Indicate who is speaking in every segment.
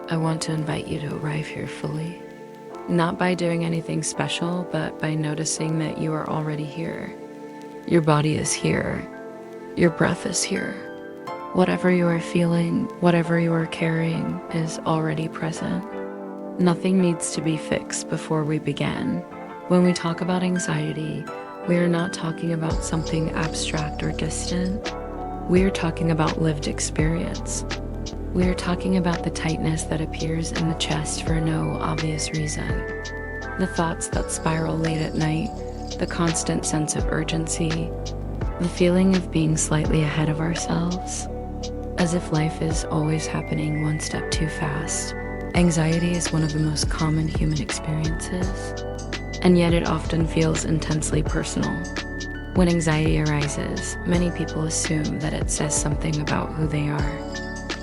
Speaker 1: I want to invite you to arrive here fully. Not by doing anything special, but by noticing that you are already here. Your body is here. Your breath is here. Whatever you are feeling, whatever you are carrying is already present. Nothing needs to be fixed before we begin. When we talk about anxiety, we are not talking about something abstract or distant. We are talking about lived experience. We are talking about the tightness that appears in the chest for no obvious reason. The thoughts that spiral late at night, the constant sense of urgency, the feeling of being slightly ahead of ourselves, as if life is always happening one step too fast. Anxiety is one of the most common human experiences, and yet it often feels intensely personal. When anxiety arises, many people assume that it says something about who they are.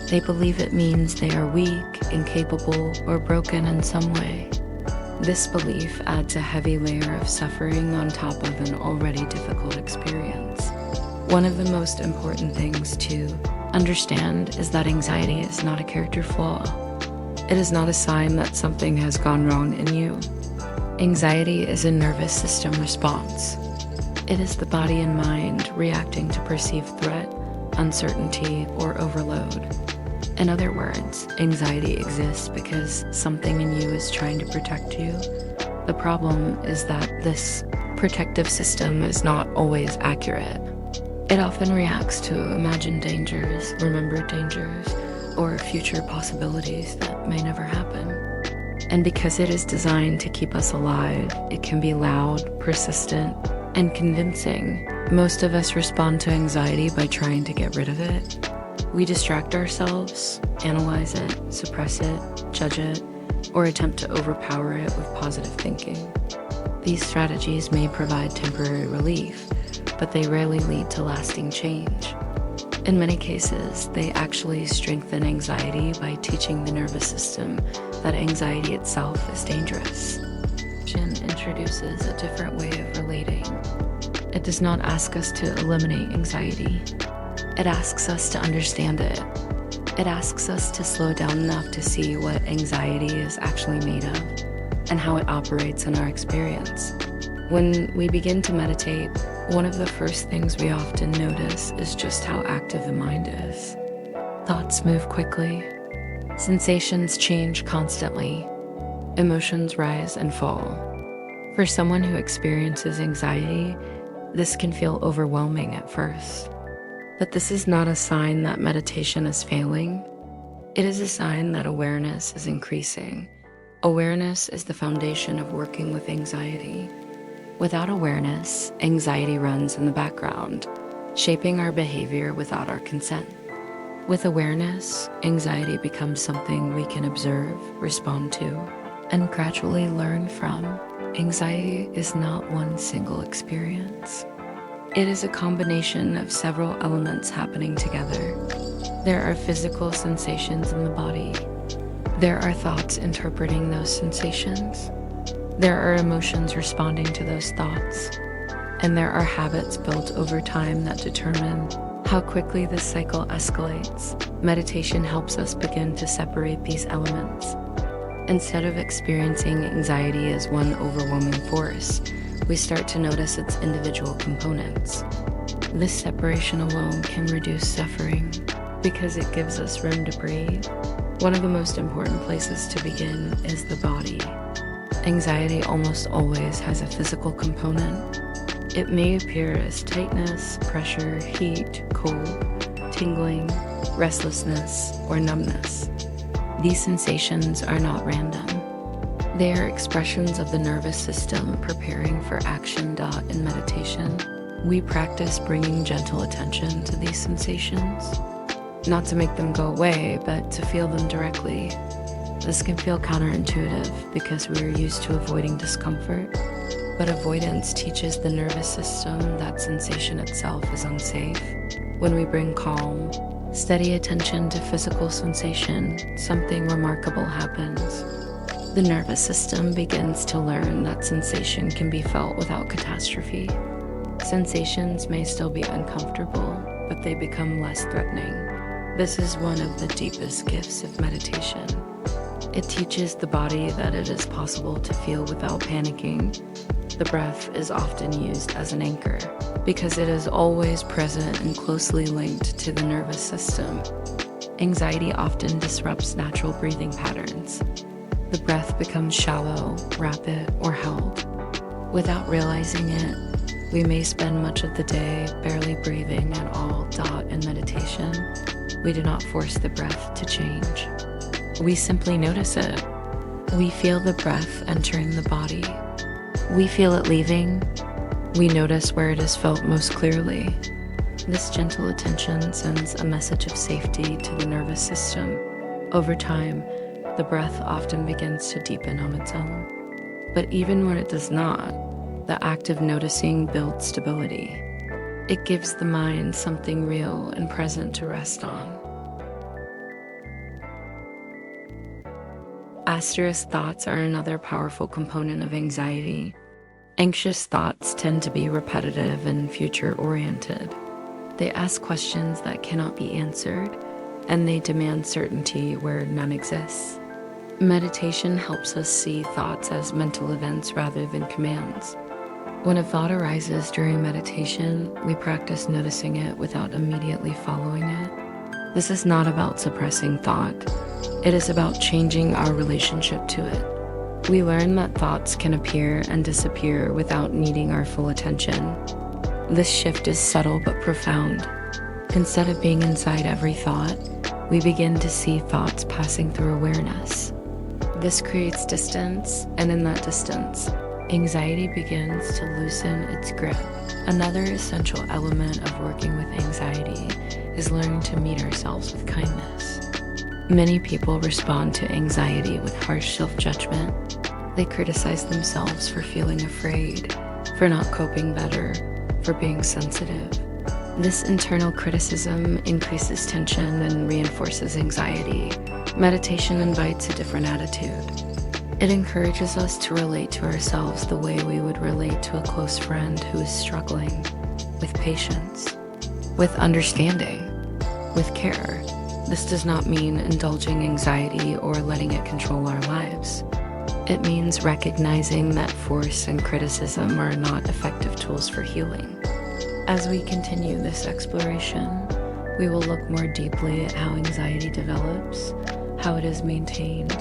Speaker 1: They believe it means they are weak, incapable, or broken in some way. This belief adds a heavy layer of suffering on top of an already difficult experience. One of the most important things to understand is that anxiety is not a character flaw. It is not a sign that something has gone wrong in you. Anxiety is a nervous system response. It is the body and mind reacting to perceived threat, uncertainty, or overload. In other words, anxiety exists because something in you is trying to protect you. The problem is that this protective system is not always accurate. It often reacts to imagined dangers, remembered dangers, or future possibilities that may never happen. And because it is designed to keep us alive, it can be loud, persistent, and convincing. Most of us respond to anxiety by trying to get rid of it. We distract ourselves, analyze it, suppress it, judge it, or attempt to overpower it with positive thinking. These strategies may provide temporary relief, but they rarely lead to lasting change. In many cases, they actually strengthen anxiety by teaching the nervous system that anxiety itself is dangerous. Zen introduces a different way of relating. It does not ask us to eliminate anxiety. It asks us to understand it. It asks us to slow down enough to see what anxiety is actually made of and how it operates in our experience. When we begin to meditate, one of the first things we often notice is just how active the mind is. Thoughts move quickly. Sensations change constantly. Emotions rise and fall. For someone who experiences anxiety, this can feel overwhelming at first. But this is not a sign that meditation is failing. It is a sign that awareness is increasing. Awareness is the foundation of working with anxiety. Without awareness, anxiety runs in the background, shaping our behavior without our consent. With awareness, anxiety becomes something we can observe, respond to, and gradually learn from. Anxiety is not one single experience. It is a combination of several elements happening together. There are physical sensations in the body. There are thoughts interpreting those sensations. There are emotions responding to those thoughts. And there are habits built over time that determine how quickly this cycle escalates. Meditation helps us begin to separate these elements. Instead of experiencing anxiety as one overwhelming force, we start to notice its individual components. This separation alone can reduce suffering because it gives us room to breathe. One of the most important places to begin is the body. Anxiety almost always has a physical component. It may appear as tightness, pressure, heat, cold, tingling, restlessness, or numbness. These sensations are not random. They are expressions of the nervous system preparing for action. In meditation, we practice bringing gentle attention to these sensations, not to make them go away, but to feel them directly. This can feel counterintuitive because we are used to avoiding discomfort, but avoidance teaches the nervous system that sensation itself is unsafe. When we bring calm, steady attention to physical sensation, something remarkable happens. The nervous system begins to learn that sensation can be felt without catastrophe. Sensations may still be uncomfortable, but they become less threatening. This is one of the deepest gifts of meditation. It teaches the body that it is possible to feel without panicking. The breath is often used as an anchor because it is always present and closely linked to the nervous system. Anxiety often disrupts natural breathing patterns. The breath becomes shallow, rapid, or held. Without realizing it, we may spend much of the day barely breathing at all. In meditation, we do not force the breath to change. We simply notice it. We feel the breath entering the body. We feel it leaving. We notice where it is felt most clearly. This gentle attention sends a message of safety to the nervous system. Over time, the breath often begins to deepen on its own. But even when it does not, the act of noticing builds stability. It gives the mind something real and present to rest on. Asterisk thoughts are another powerful component of anxiety. Anxious thoughts tend to be repetitive and future-oriented. They ask questions that cannot be answered, and they demand certainty where none exists. Meditation helps us see thoughts as mental events rather than commands. When a thought arises during meditation, we practice noticing it without immediately following it. This is not about suppressing thought. It is about changing our relationship to it. We learn that thoughts can appear and disappear without needing our full attention. This shift is subtle but profound. Instead of being inside every thought, we begin to see thoughts passing through awareness. This creates distance, and in that distance, anxiety begins to loosen its grip. Another essential element of working with anxiety is learning to meet ourselves with kindness. Many people respond to anxiety with harsh self-judgment. They criticize themselves for feeling afraid, for not coping better, for being sensitive. This internal criticism increases tension and reinforces anxiety. Meditation invites a different attitude. It encourages us to relate to ourselves the way we would relate to a close friend who is struggling, with patience, with understanding, with care. This does not mean indulging anxiety or letting it control our lives. It means recognizing that force and criticism are not effective tools for healing. As we continue this exploration, we will look more deeply at how anxiety develops, how it is maintained,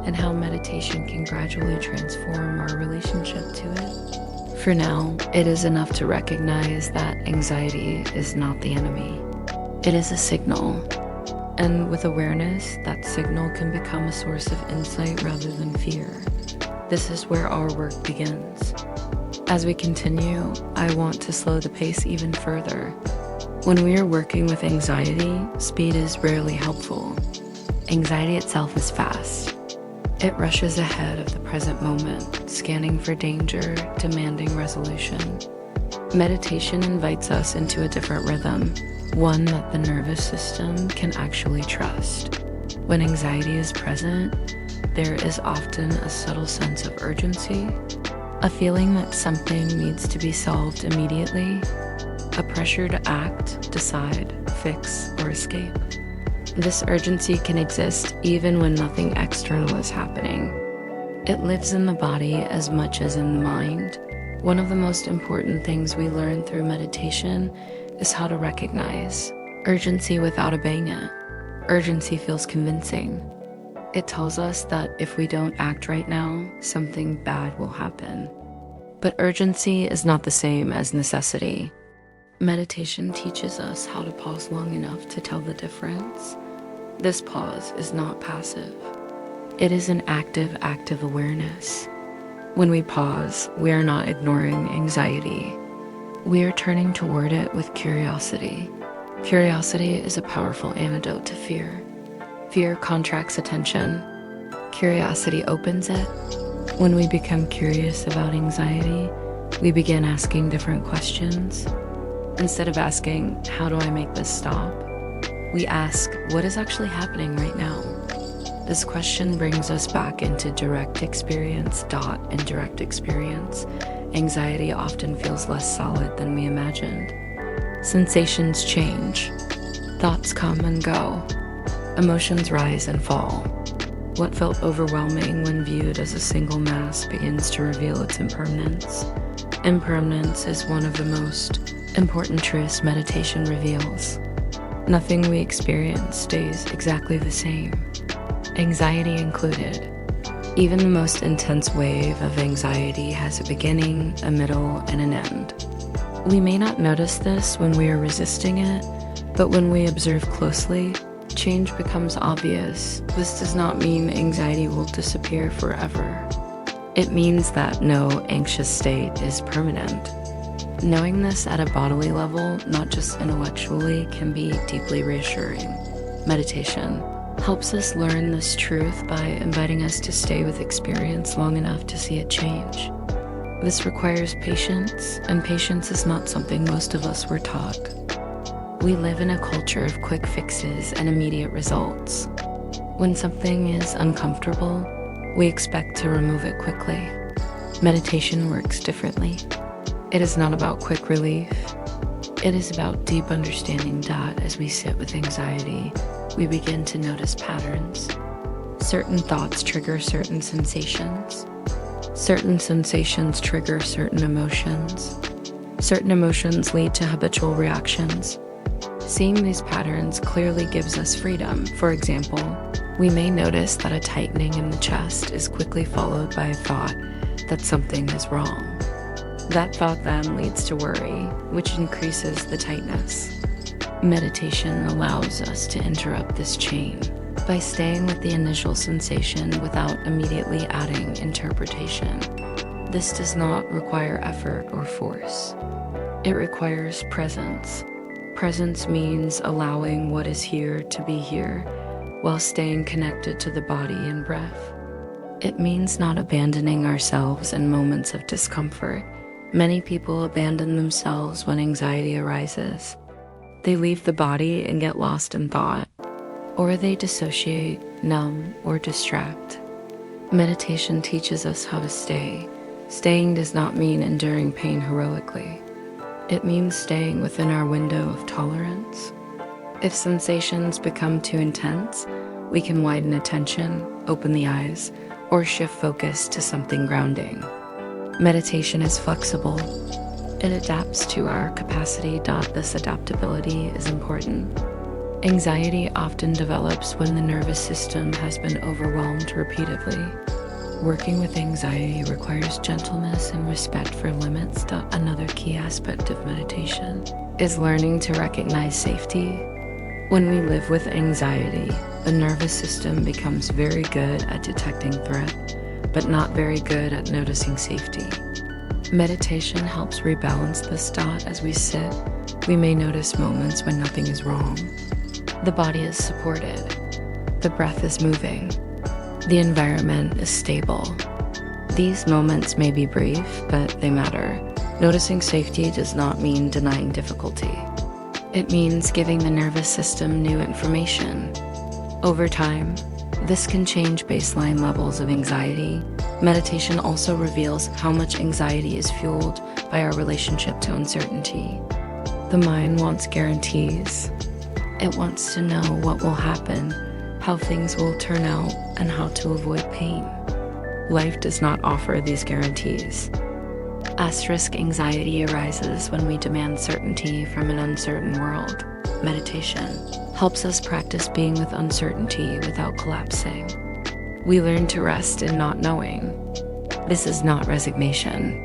Speaker 1: and how meditation can gradually transform our relationship to it. For now, it is enough to recognize that anxiety is not the enemy. It is a signal. And with awareness, that signal can become a source of insight rather than fear. This is where our work begins. As we continue, I want to slow the pace even further. When we are working with anxiety, speed is rarely helpful. Anxiety itself is fast. It rushes ahead of the present moment, scanning for danger, demanding resolution. Meditation invites us into a different rhythm, one that the nervous system can actually trust. When anxiety is present, there is often a subtle sense of urgency, a feeling that something needs to be solved immediately, a pressure to act, decide, fix, or escape. This urgency can exist even when nothing external is happening. It lives in the body as much as in the mind. One of the most important things we learn through meditation is how to recognize urgency without obeying it. Urgency feels convincing. It tells us that if we don't act right now, something bad will happen. But urgency is not the same as necessity. Meditation teaches us how to pause long enough to tell the difference. This pause is not passive. It is an active awareness. When we pause, we are not ignoring anxiety. We are turning toward it with curiosity. Curiosity is a powerful antidote to fear. Fear contracts attention. Curiosity opens it. When we become curious about anxiety, we begin asking different questions. Instead of asking, how do I make this stop? We ask, what is actually happening right now? This question brings us back into direct experience. In direct experience, anxiety often feels less solid than we imagined. Sensations change. Thoughts come and go. Emotions rise and fall. What felt overwhelming when viewed as a single mass begins to reveal its impermanence. Impermanence is one of the most important truths meditation reveals. Nothing we experience stays exactly the same, anxiety included. Even the most intense wave of anxiety has a beginning, a middle, and an end. We may not notice this when we are resisting it, but when we observe closely, change becomes obvious. This does not mean anxiety will disappear forever. It means that no anxious state is permanent. Knowing this at a bodily level, not just intellectually, can be deeply reassuring. Meditation helps us learn this truth by inviting us to stay with experience long enough to see it change. This requires patience, and patience is not something most of us were taught. We live in a culture of quick fixes and immediate results. When something is uncomfortable, we expect to remove it quickly. Meditation works differently. It is not about quick relief. It is about deep understanding that as we sit with anxiety, we begin to notice patterns. Certain thoughts trigger certain sensations. Certain sensations trigger certain emotions. Certain emotions lead to habitual reactions. Seeing these patterns clearly gives us freedom. For example, we may notice that a tightening in the chest is quickly followed by a thought that something is wrong. That thought then leads to worry, which increases the tightness. Meditation allows us to interrupt this chain by staying with the initial sensation without immediately adding interpretation. This does not require effort or force. It requires presence. Presence means allowing what is here to be here while staying connected to the body and breath. It means not abandoning ourselves in moments of discomfort. Many people abandon themselves when anxiety arises. They leave the body and get lost in thought, or they dissociate, numb, or distract. Meditation teaches us how to stay. Staying does not mean enduring pain heroically. It means staying within our window of tolerance. If sensations become too intense, we can widen attention, open the eyes, or shift focus to something grounding. Meditation is flexible. It adapts to our capacity. This adaptability is important. Anxiety often develops when the nervous system has been overwhelmed repeatedly. Working with anxiety requires gentleness and respect for limits. Another key aspect of meditation is learning to recognize safety. When we live with anxiety, the nervous system becomes very good at detecting threat, but not very good at noticing safety. Meditation helps rebalance this thought. As we sit, we may notice moments when nothing is wrong. The body is supported. The breath is moving. The environment is stable. These moments may be brief, but they matter. Noticing safety does not mean denying difficulty. It means giving the nervous system new information. Over time, this can change baseline levels of anxiety. Meditation also reveals how much anxiety is fueled by our relationship to uncertainty. The mind wants guarantees. It wants to know what will happen, how things will turn out, and how to avoid pain. Life does not offer these guarantees. Asterisk anxiety arises when we demand certainty from an uncertain world. Meditation helps us practice being with uncertainty without collapsing. We learn to rest in not knowing. This is not resignation.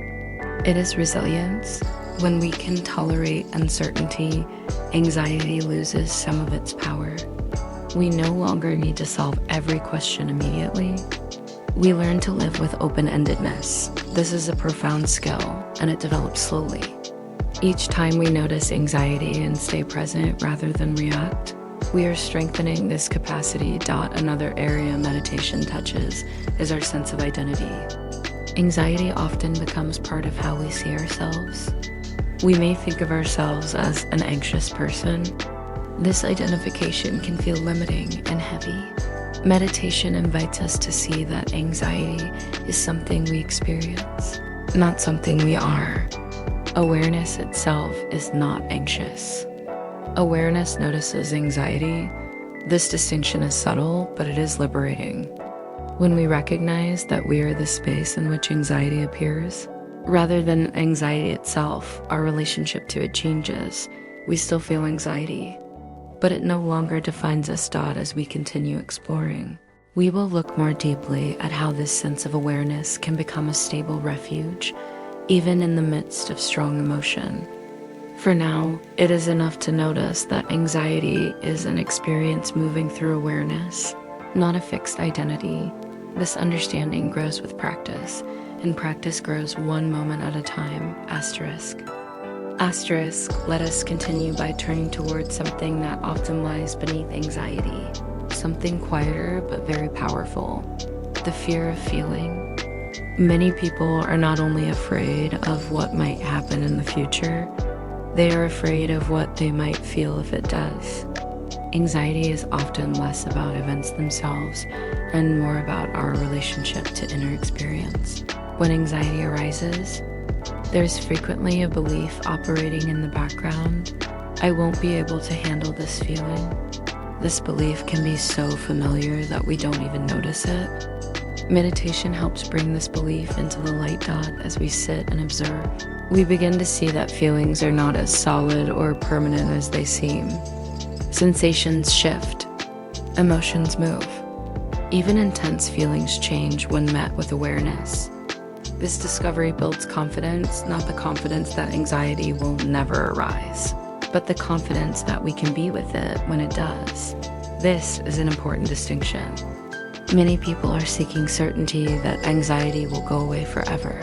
Speaker 1: It is resilience. When we can tolerate uncertainty, anxiety loses some of its power. We no longer need to solve every question immediately. We learn to live with open-endedness. This is a profound skill, and it develops slowly. Each time we notice anxiety and stay present rather than react, we are strengthening this capacity. Another area meditation touches is our sense of identity. Anxiety often becomes part of how we see ourselves. We may think of ourselves as an anxious person. This identification can feel limiting and heavy. Meditation invites us to see that anxiety is something we experience, not something we are. Awareness itself is not anxious. Awareness notices anxiety. This distinction is subtle, but it is liberating. When we recognize that we are the space in which anxiety appears, rather than anxiety itself, our relationship to it changes. We still feel anxiety, but it no longer defines us. As we continue exploring, we will look more deeply at how this sense of awareness can become a stable refuge, even in the midst of strong emotion. For now, it is enough to notice that anxiety is an experience moving through awareness, not a fixed identity. This understanding grows with practice, and practice grows one moment at a time. Let us continue by turning towards something that often lies beneath anxiety, something quieter but very powerful: the fear of feeling. Many people are not only afraid of what might happen in the future, they are afraid of what they might feel if it does. Anxiety is often less about events themselves and more about our relationship to inner experience. When anxiety arises, there's frequently a belief operating in the background: I won't be able to handle this feeling. This belief can be so familiar that we don't even notice it. Meditation helps bring this belief into the light. As we sit and observe, we begin to see that feelings are not as solid or permanent as they seem. Sensations shift, emotions move. Even intense feelings change when met with awareness. This discovery builds confidence, not the confidence that anxiety will never arise, but the confidence that we can be with it when it does. This is an important distinction. Many people are seeking certainty that anxiety will go away forever.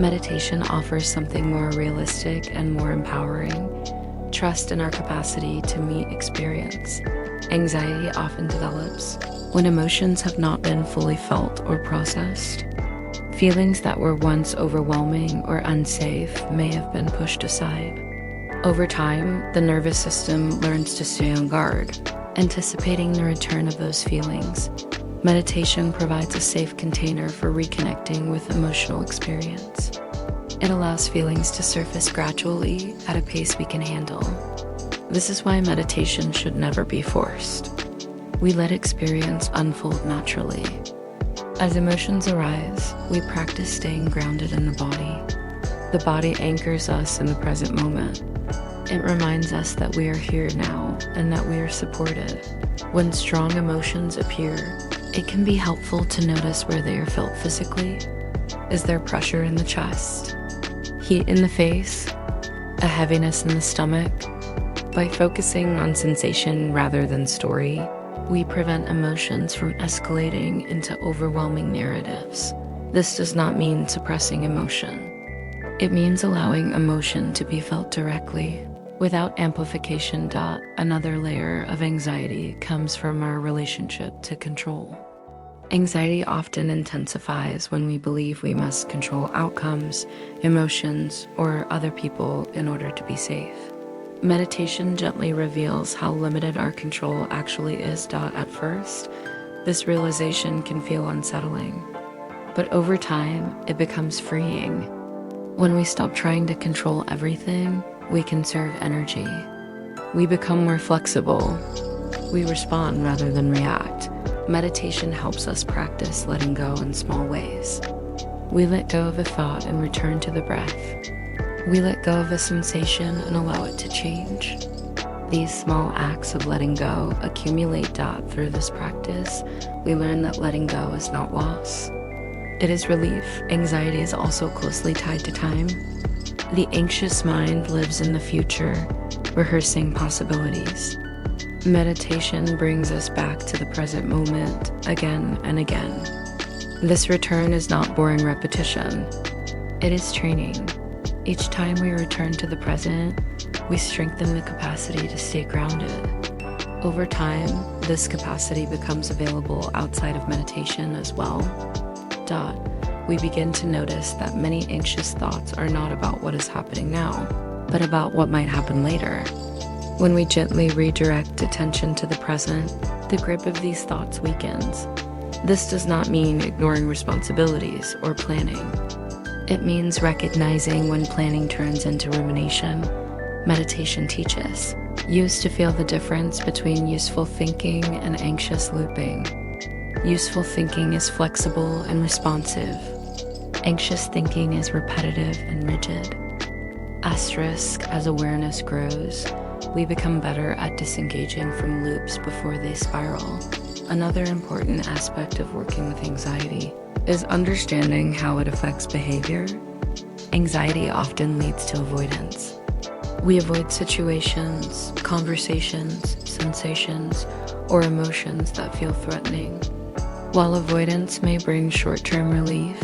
Speaker 1: Meditation offers something more realistic and more empowering: trust in our capacity to meet experience. Anxiety often develops when emotions have not been fully felt or processed. Feelings that were once overwhelming or unsafe may have been pushed aside. Over time, the nervous system learns to stay on guard, anticipating the return of those feelings. Meditation provides a safe container for reconnecting with emotional experience. It allows feelings to surface gradually at a pace we can handle. This is why meditation should never be forced. We let experience unfold naturally. As emotions arise, we practice staying grounded in the body. The body anchors us in the present moment. It reminds us that we are here now and that we are supported. When strong emotions appear, it can be helpful to notice where they are felt physically. Is there pressure in the chest, heat in the face, a heaviness in the stomach? By focusing on sensation rather than story, we prevent emotions from escalating into overwhelming narratives. This does not mean suppressing emotion. It means allowing emotion to be felt directly, without amplification. Another layer of anxiety comes from our relationship to control. Anxiety often intensifies when we believe we must control outcomes, emotions, or other people in order to be safe. Meditation gently reveals how limited our control actually is. At first, this realization can feel unsettling, but over time, it becomes freeing. When we stop trying to control everything, we conserve energy. We become more flexible. We respond rather than react. Meditation helps us practice letting go in small ways. We let go of a thought and return to the breath. We let go of a sensation and allow it to change. These small acts of letting go accumulate. Through this practice, we learn that letting go is not loss. It is relief. Anxiety is also closely tied to time. The anxious mind lives in the future, rehearsing possibilities. Meditation brings us back to the present moment again and again. This return is not boring repetition. It is training. Each time we return to the present, we strengthen the capacity to stay grounded. Over time, this capacity becomes available outside of meditation as well. We begin to notice that many anxious thoughts are not about what is happening now, but about what might happen later. When we gently redirect attention to the present, the grip of these thoughts weakens. This does not mean ignoring responsibilities or planning. It means recognizing when planning turns into rumination. Meditation teaches. Use to feel the difference between useful thinking and anxious looping. Useful thinking is flexible and responsive. Anxious thinking is repetitive and rigid. Asterisk, as awareness grows, we become better at disengaging from loops before they spiral. Another important aspect of working with anxiety is understanding how it affects behavior. Anxiety often leads to avoidance. We avoid situations, conversations, sensations, or emotions that feel threatening. While avoidance may bring short-term relief,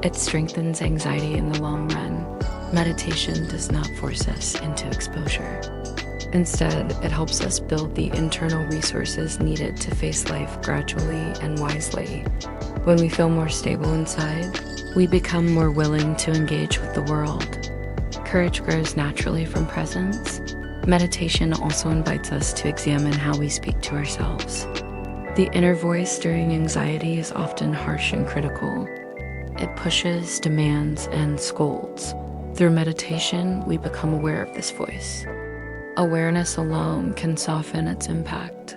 Speaker 1: it strengthens anxiety in the long run. Meditation does not force us into exposure. Instead, it helps us build the internal resources needed to face life gradually and wisely. When we feel more stable inside, we become more willing to engage with the world. Courage grows naturally from presence. Meditation also invites us to examine how we speak to ourselves. The inner voice during anxiety is often harsh and critical. It pushes, demands, and scolds. Through meditation, we become aware of this voice. Awareness alone can soften its impact.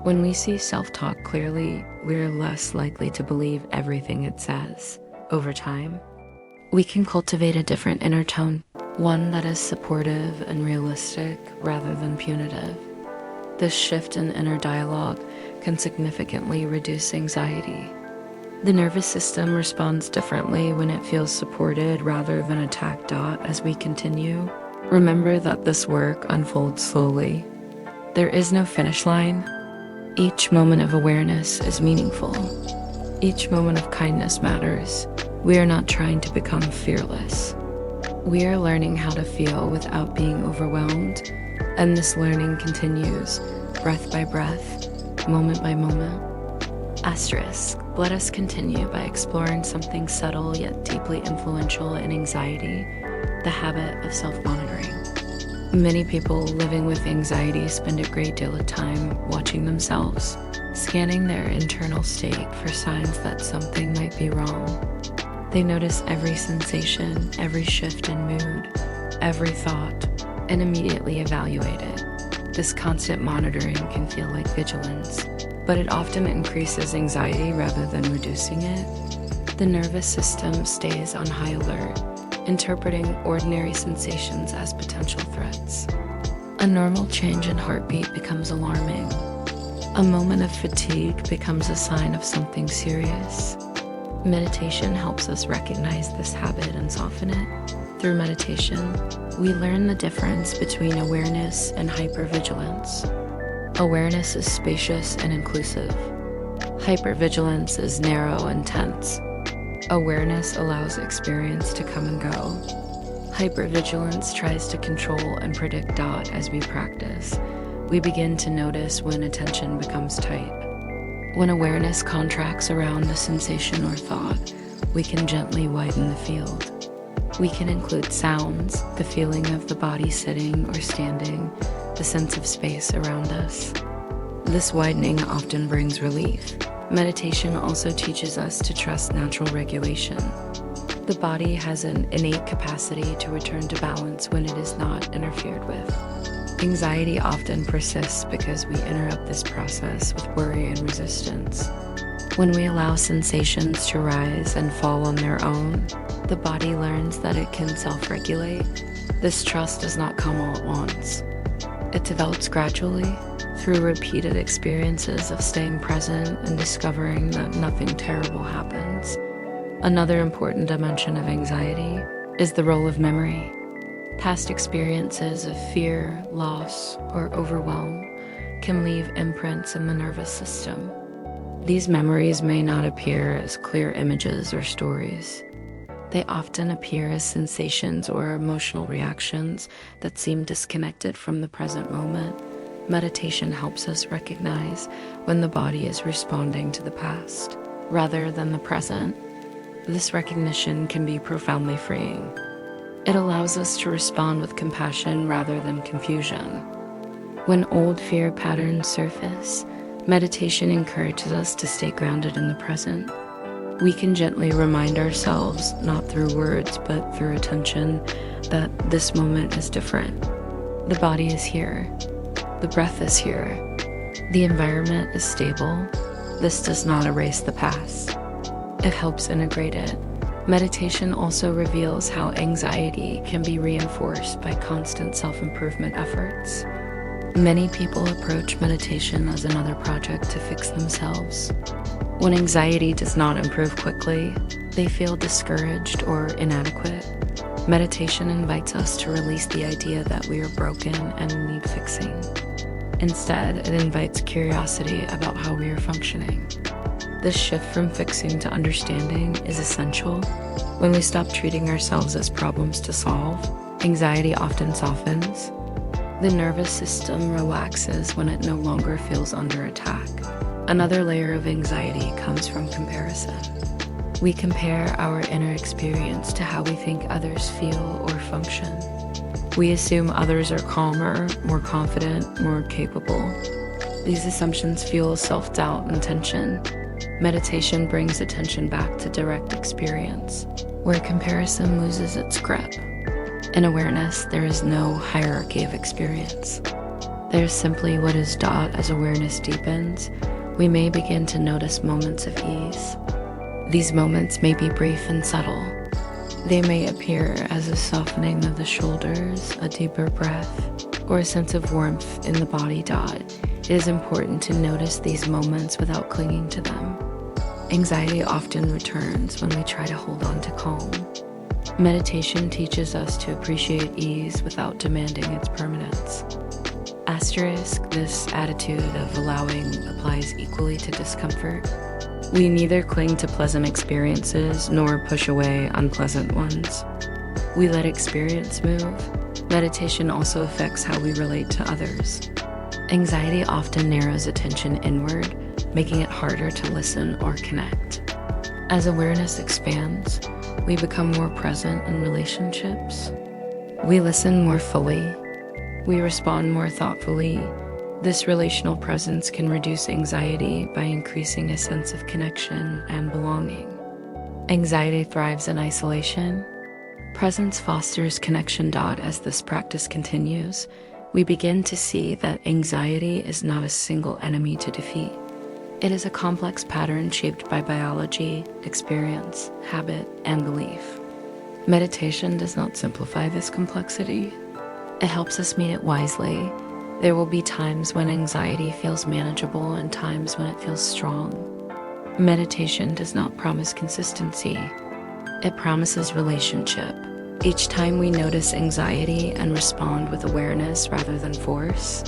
Speaker 1: When we see self-talk clearly, we're less likely to believe everything it says. Over time, we can cultivate a different inner tone, one that is supportive and realistic rather than punitive. This shift in inner dialogue can significantly reduce anxiety. The nervous system responds differently when it feels supported rather than attacked. As we continue, remember that this work unfolds slowly. There is no finish line. Each moment of awareness is meaningful. Each moment of kindness matters. We are not trying to become fearless. We are learning how to feel without being overwhelmed, and this learning continues, breath by breath, moment by moment. Asterisk, let us continue by exploring something subtle yet deeply influential in anxiety, the habit of self-monitoring. Many people living with anxiety spend a great deal of time watching themselves, scanning their internal state for signs that something might be wrong. They notice every sensation, every shift in mood, every thought, and immediately evaluate it. This constant monitoring can feel like vigilance, but it often increases anxiety rather than reducing it. The nervous system stays on high alert, interpreting ordinary sensations as potential threats. A normal change in heartbeat becomes alarming. A moment of fatigue becomes a sign of something serious. Meditation helps us recognize this habit and soften it. Through meditation, we learn the difference between awareness and hypervigilance. Awareness is spacious and inclusive. Hypervigilance is narrow and tense. Awareness allows experience to come and go. Hypervigilance tries to control and predict. As we practice, we begin to notice when attention becomes tight. When awareness contracts around a sensation or thought, we can gently widen the field. We can include sounds, the feeling of the body sitting or standing, the sense of space around us. This widening often brings relief. Meditation also teaches us to trust natural regulation. The body has an innate capacity to return to balance when it is not interfered with. Anxiety often persists because we interrupt this process with worry and resistance. When we allow sensations to rise and fall on their own, the body learns that it can self-regulate. This trust does not come all at once. It develops gradually through repeated experiences of staying present and discovering that nothing terrible happens. Another important dimension of anxiety is the role of memory. Past experiences of fear, loss, or overwhelm can leave imprints in the nervous system. These memories may not appear as clear images or stories. They often appear as sensations or emotional reactions that seem disconnected from the present moment. Meditation helps us recognize when the body is responding to the past rather than the present. This recognition can be profoundly freeing. It allows us to respond with compassion rather than confusion. When old fear patterns surface, meditation encourages us to stay grounded in the present. We can gently remind ourselves, not through words, but through attention, that this moment is different. The body is here. The breath is here. The environment is stable. This does not erase the past. It helps integrate it. Meditation also reveals how anxiety can be reinforced by constant self-improvement efforts. Many people approach meditation as another project to fix themselves. When anxiety does not improve quickly, they feel discouraged or inadequate. Meditation invites us to release the idea that we are broken and need fixing. Instead, it invites curiosity about how we are functioning. This shift from fixing to understanding is essential. When we stop treating ourselves as problems to solve, anxiety often softens. The nervous system relaxes when it no longer feels under attack. Another layer of anxiety comes from comparison. We compare our inner experience to how we think others feel or function. We assume others are calmer, more confident, more capable. These assumptions fuel self-doubt and tension. Meditation brings attention back to direct experience, where comparison loses its grip. In awareness, there is no hierarchy of experience. There is simply what is taught. As awareness deepens, we may begin to notice moments of ease. These moments may be brief and subtle. They may appear as a softening of the shoulders, a deeper breath, or a sense of warmth in the body. It is important to notice these moments without clinging to them. Anxiety often returns when we try to hold on to calm. Meditation teaches us to appreciate ease without demanding its permanence. This attitude of allowing applies equally to discomfort. We neither cling to pleasant experiences nor push away unpleasant ones. We let experience move. Meditation also affects how we relate to others. Anxiety often narrows attention inward, making it harder to listen or connect. As awareness expands, we become more present in relationships. We listen more fully. We respond more thoughtfully. This relational presence can reduce anxiety by increasing a sense of connection and belonging. Anxiety thrives in isolation. Presence fosters connection. As this practice continues, we begin to see that anxiety is not a single enemy to defeat. It is a complex pattern shaped by biology, experience, habit, and belief. Meditation does not simplify this complexity. It helps us meet it wisely. There will be times when anxiety feels manageable and times when it feels strong. Meditation does not promise consistency. It promises relationship. Each time we notice anxiety and respond with awareness rather than force,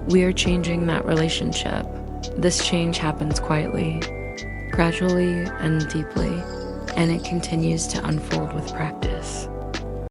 Speaker 1: we are changing that relationship. This change happens quietly, gradually, and deeply, and it continues to unfold with practice.